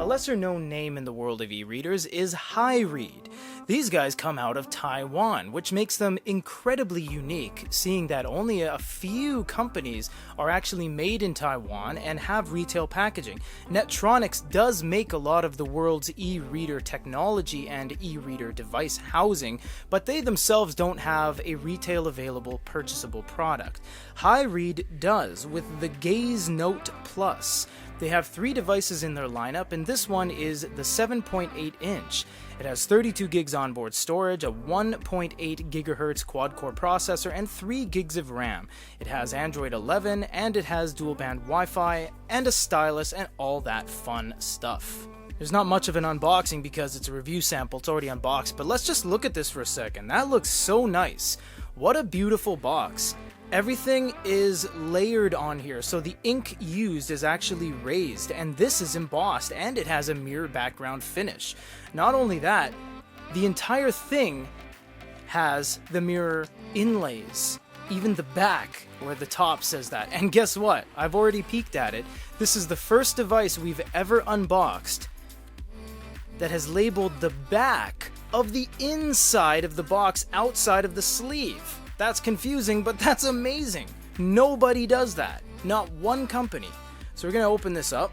lesser known name in the world of e-readers is HyRead. These guys come out of Taiwan, which makes them incredibly unique, seeing that only a few companies are actually made in Taiwan and have retail packaging. Netronics does make a lot of the world's e-reader technology and e-reader device housing, but they themselves don't have a retail available purchasable product. HyRead does with the Gaze Note Plus. They have 3 devices in their lineup, and this one is the 7.8 inch. It has 32 gigs onboard storage, a 1.8 gigahertz quad-core processor, and 3 gigs of RAM. It has Android 11, and it has dual-band Wi-Fi, and a stylus, and all that fun stuff. There's not much of an unboxing because it's a review sample, it's already unboxed, but let's just look at this for a second. That looks so nice. What a beautiful box. Everything is layered on here, so the ink used is actually raised, and this is embossed, and it has a mirror background finish. Not only that, the entire thing has the mirror inlays, even the back where the top says that. And guess what? I've already peeked at it. This is the first device we've ever unboxed that has labeled the back of the inside of the box outside of the sleeve. That's confusing, but that's amazing. Nobody does that. Not one company. So we're going to open this up.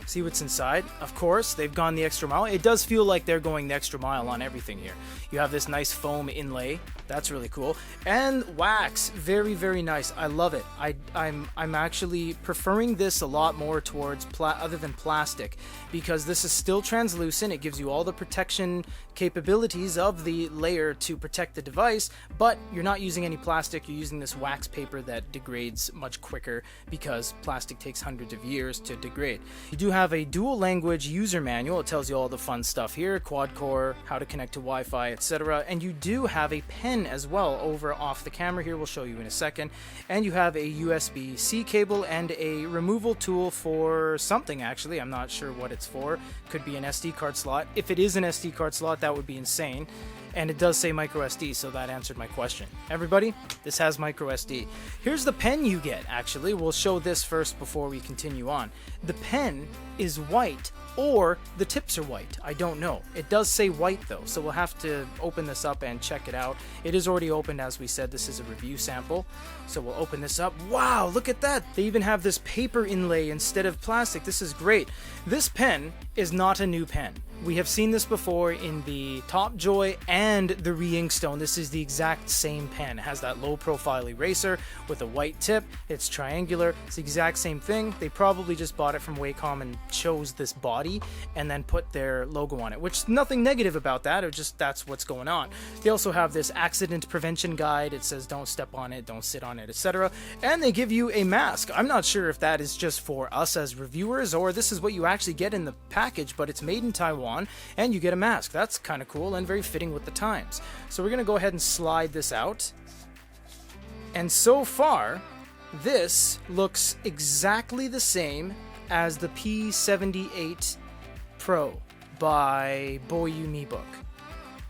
See what's inside. Of course, they've gone the extra mile. It does feel like they're going the extra mile on everything here. You have this nice foam inlay. That's really cool. And wax. Very, very nice. I love it. I'm actually preferring this a lot more towards other than plastic, because this is still translucent. It gives you all the protection capabilities of the layer to protect the device, but you're not using any plastic. You're using this wax paper that degrades much quicker because plastic takes hundreds of years to degrade. You do have a dual language user manual. It tells you all the fun stuff here, quad core, how to connect to Wi-Fi, etc. And you do have a pen as well over off the camera here. We'll show you in a second. And you have a USB-C cable and a removal tool for something, actually. I'm not sure what it's for. Could be an SD card slot. If it is an SD card slot, that would be insane. And it does say micro SD, so that answered my question. Everybody, this has micro SD. Here's the pen you get, actually. We'll show this first before we continue on. The pen is white, or the tips are white. I don't know. It does say white, though, so we'll have to open this up and check it out. It is already opened, as we said. This is a review sample, so we'll open this up. Wow, look at that. They even have this paper inlay instead of plastic. This is great. This pen is not a new pen. We have seen this before in the Top Joy and the Re-Inkstone. This is the exact same pen. It has that low profile eraser with a white tip. It's triangular. It's the exact same thing. They probably just bought it from Wacom and chose this body and then put their logo on it, which nothing negative about that. It just, that's what's going on. They also have this accident prevention guide. It says don't step on it, don't sit on it, etc. And they give you a mask. I'm not sure if that is just for us as reviewers or this is what you actually get in the package, but it's made in Taiwan. And you get a mask. That's kind of cool and very fitting with the times. So we're going to go ahead and slide this out. And so far, this looks exactly the same as the P78 Pro by Boyum ebook.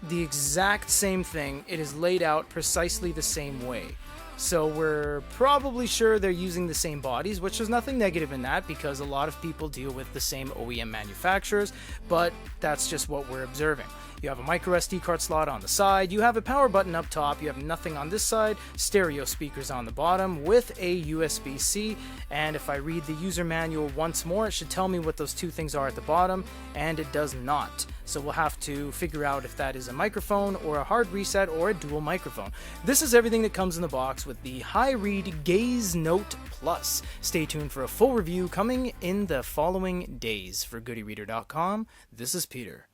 The exact same thing. It is laid out precisely the same way. So we're probably sure they're using the same bodies, which there's nothing negative in that because a lot of people deal with the same OEM manufacturers, but that's just what we're observing. You have a micro SD card slot on the side, you have a power button up top, you have nothing on this side, stereo speakers on the bottom with a USB-C, and if I read the user manual once more, it should tell me what those two things are at the bottom, and it does not. So we'll have to figure out if that is a microphone or a hard reset or a dual microphone. This is everything that comes in the box with the HyRead Gaze Note Plus. Stay tuned for a full review coming in the following days. For GoodEreader.com, this is Peter.